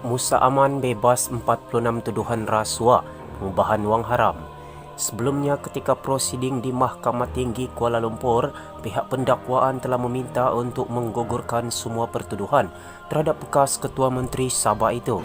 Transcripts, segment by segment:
Musa Aman bebas 46 tuduhan rasuah pengubahan wang haram. Sebelumnya ketika prosiding di Mahkamah Tinggi Kuala Lumpur, pihak pendakwaan telah meminta untuk menggugurkan semua pertuduhan terhadap bekas Ketua Menteri Sabah itu.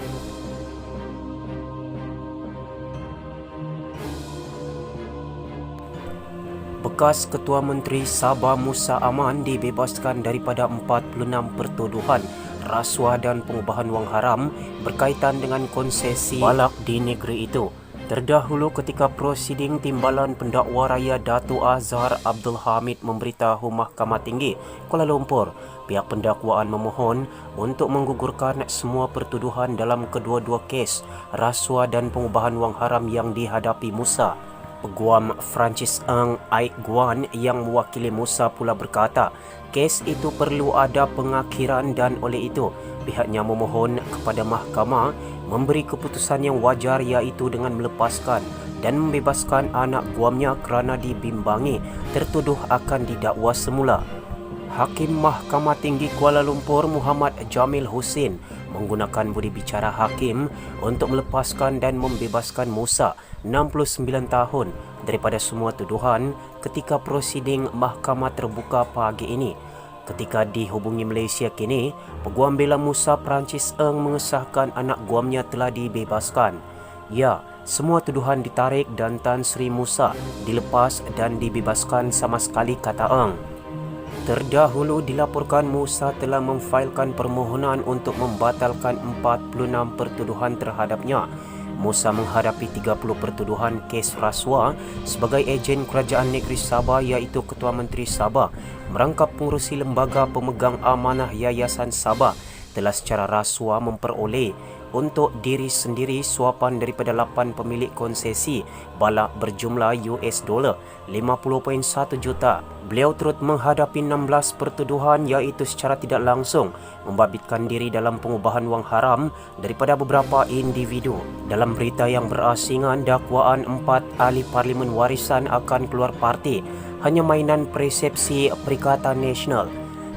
Bekas Ketua Menteri Sabah Musa Aman dibebaskan daripada 46 pertuduhan rasuah dan pengubahan wang haram berkaitan dengan konsesi balak di negeri itu. Terdahulu ketika prosiding Timbalan Pendakwa Raya Datuk Azhar Abdul Hamid memberitahu Mahkamah Tinggi Kuala Lumpur, pihak pendakwaan memohon untuk menggugurkan semua pertuduhan dalam kedua-dua kes rasuah dan pengubahan wang haram yang dihadapi Musa. Peguam Francis Ng Aik Guan yang mewakili Musa pula berkata, kes itu perlu ada pengakhiran dan oleh itu pihaknya memohon kepada mahkamah memberi keputusan yang wajar, iaitu dengan melepaskan dan membebaskan anak guamnya kerana dibimbangi tertuduh akan didakwa semula. Hakim Mahkamah Tinggi Kuala Lumpur Muhammad Jamil Husin menggunakan budi bicara hakim untuk melepaskan dan membebaskan Musa 69 tahun daripada semua tuduhan ketika prosiding mahkamah terbuka pagi ini. Ketika dihubungi Malaysia kini, Peguam Bela Musa Francis Ng mengesahkan anak guamnya telah dibebaskan. Ya, semua tuduhan ditarik dan Tan Sri Musa dilepas dan dibebaskan sama sekali, kata Ng. Terdahulu dilaporkan Musa telah memfailkan permohonan untuk membatalkan 46 pertuduhan terhadapnya. Musa menghadapi 30 pertuduhan kes rasuah sebagai ejen kerajaan negeri Sabah, iaitu Ketua Menteri Sabah merangkap pengurusi lembaga pemegang amanah Yayasan Sabah telah secara rasuah memperoleh untuk diri sendiri suapan daripada 8 pemilik konsesi balak berjumlah $50.1 juta. Beliau turut menghadapi 16 pertuduhan, iaitu secara tidak langsung membabitkan diri dalam pengubahan wang haram daripada beberapa individu. Dalam berita yang berasingan, dakwaan 4 ahli parlimen warisan akan keluar parti hanya mainan persepsi Perikatan Nasional.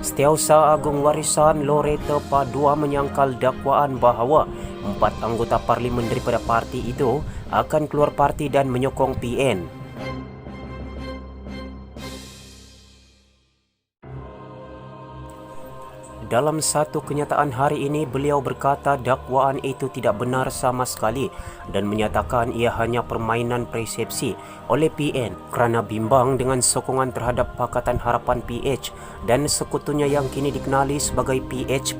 Setiausaha Agung Warisan Loretta Padua menyangkal dakwaan bahawa 4 anggota parlimen daripada parti itu akan keluar parti dan menyokong PN. Dalam satu kenyataan hari ini, beliau berkata dakwaan itu tidak benar sama sekali dan menyatakan ia hanya permainan persepsi oleh PN kerana bimbang dengan sokongan terhadap Pakatan Harapan PH dan sekutunya yang kini dikenali sebagai PH+.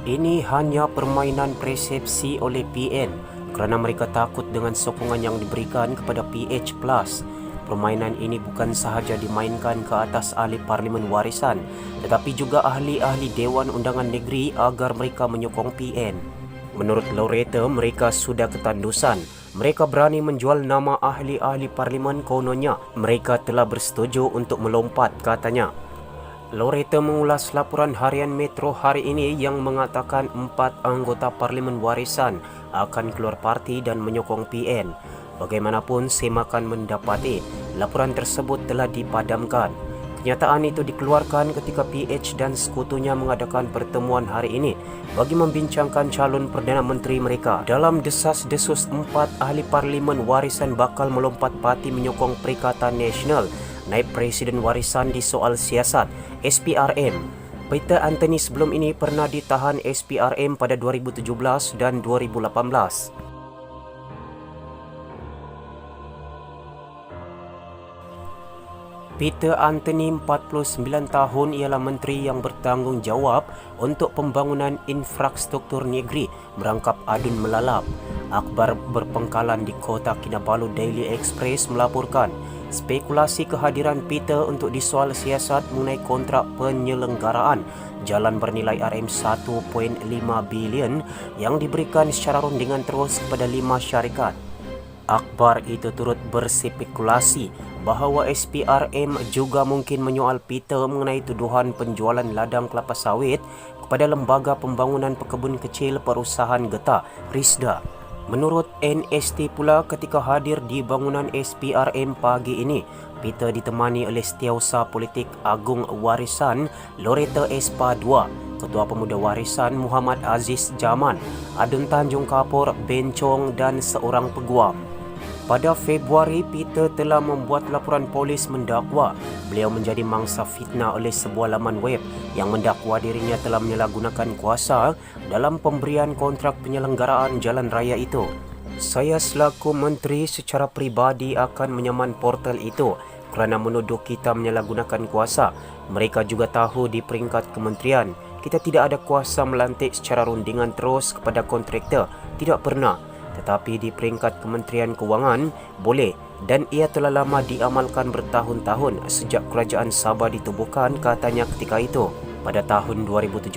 Ini hanya permainan persepsi oleh PN kerana mereka takut dengan sokongan yang diberikan kepada PH+. Permainan ini bukan sahaja dimainkan ke atas ahli parlimen warisan, tetapi juga ahli-ahli Dewan Undangan Negeri agar mereka menyokong PN. Menurut Loretta, mereka sudah ketandusan. Mereka berani menjual nama ahli-ahli parlimen, kononnya mereka telah bersetuju untuk melompat, katanya. Loretta mengulas laporan harian Metro hari ini yang mengatakan 4 anggota parlimen warisan akan keluar parti dan menyokong PN. Bagaimanapun, semakan mendapati laporan tersebut telah dipadamkan. Kenyataan itu dikeluarkan ketika PH dan sekutunya mengadakan pertemuan hari ini bagi membincangkan calon Perdana Menteri mereka. Dalam desas-desus 4 ahli parlimen warisan bakal melompat parti menyokong Perikatan Nasional, naib Presiden warisan di soal siasat SPRM. Peter Anthony sebelum ini pernah ditahan SPRM pada 2017 dan 2018. Peter Anthony, 49 tahun, ialah menteri yang bertanggungjawab untuk pembangunan infrastruktur negeri merangkap adun melalap. Akhbar berpengkalan di Kota Kinabalu Daily Express melaporkan spekulasi kehadiran Peter untuk disoal siasat mengenai kontrak penyelenggaraan jalan bernilai RM1.5 bilion yang diberikan secara rundingan terus kepada 5 syarikat. Akhbar itu turut berspekulasi bahawa SPRM juga mungkin menyoal Peter mengenai tuduhan penjualan ladang kelapa sawit kepada Lembaga Pembangunan Pekebun Kecil Perusahaan Getah, RISDA. Menurut NST pula, ketika hadir di bangunan SPRM pagi ini, Peter ditemani oleh Setiausaha Politik Agung Warisan Loretta Espadua, Ketua Pemuda Warisan Muhammad Aziz Jaman, Adun Tanjung Kapur Bencong dan seorang peguam. Pada Februari, Peter telah membuat laporan polis mendakwa beliau menjadi mangsa fitnah oleh sebuah laman web yang mendakwa dirinya telah menyalahgunakan kuasa dalam pemberian kontrak penyelenggaraan jalan raya itu. Saya selaku menteri secara peribadi akan menyaman portal itu kerana menuduh kita menyalahgunakan kuasa. Mereka juga tahu di peringkat kementerian kita tidak ada kuasa melantik secara rundingan terus kepada kontraktor, tidak pernah. Tetapi di peringkat Kementerian Kewangan, boleh, dan ia telah lama diamalkan bertahun-tahun sejak kerajaan Sabah ditubuhkan, katanya ketika itu. Pada tahun 2017,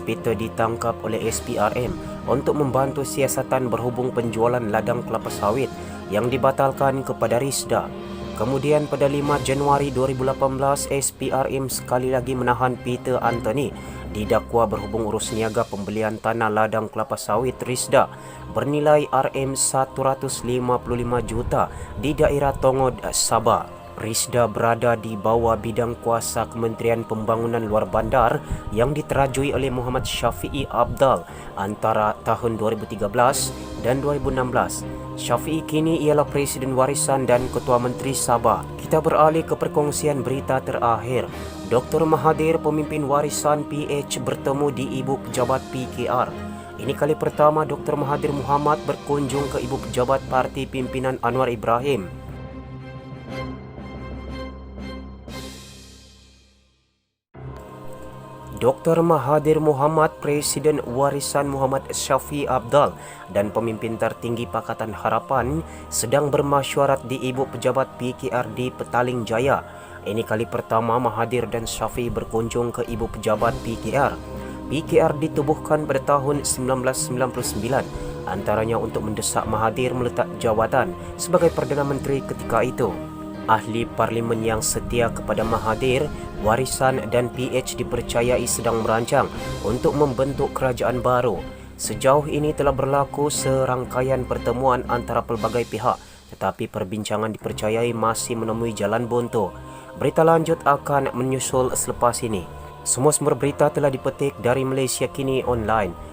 Peter ditangkap oleh SPRM untuk membantu siasatan berhubung penjualan ladang kelapa sawit yang dibatalkan kepada Risda. Kemudian pada 5 Januari 2018, SPRM sekali lagi menahan Peter Anthony didakwa berhubung urus niaga pembelian tanah ladang kelapa sawit Risda bernilai RM155 juta di daerah Tongod, Sabah. Risda berada di bawah bidang kuasa Kementerian Pembangunan Luar Bandar yang diterajui oleh Muhammad Syafiee Apdal antara tahun 2013 dan 2016. Syafiee kini ialah Presiden Warisan dan Ketua Menteri Sabah. Kita beralih ke perkongsian berita terakhir. Dr. Mahathir, pemimpin Warisan PH, bertemu di Ibu Pejabat PKR. Ini kali pertama Dr. Mahathir Mohamad berkunjung ke Ibu Pejabat Parti Pimpinan Anwar Ibrahim. Dr. Mahathir Mohamad, Presiden Warisan Muhammad Syafiee Apdal dan pemimpin tertinggi Pakatan Harapan sedang bermesyuarat di Ibu Pejabat PKR di Petaling Jaya. Ini kali pertama Mahathir dan Syafiee berkunjung ke Ibu Pejabat PKR. PKR ditubuhkan pada tahun 1999, antaranya untuk mendesak Mahathir meletak jawatan sebagai Perdana Menteri ketika itu. Ahli Parlimen yang setia kepada Mahathir, Warisan dan PH dipercayai sedang merancang untuk membentuk kerajaan baru. Sejauh ini telah berlaku serangkaian pertemuan antara pelbagai pihak, tetapi perbincangan dipercayai masih menemui jalan buntu. Berita lanjut akan menyusul selepas ini. Semua sumber berita telah dipetik dari Malaysia Kini Online.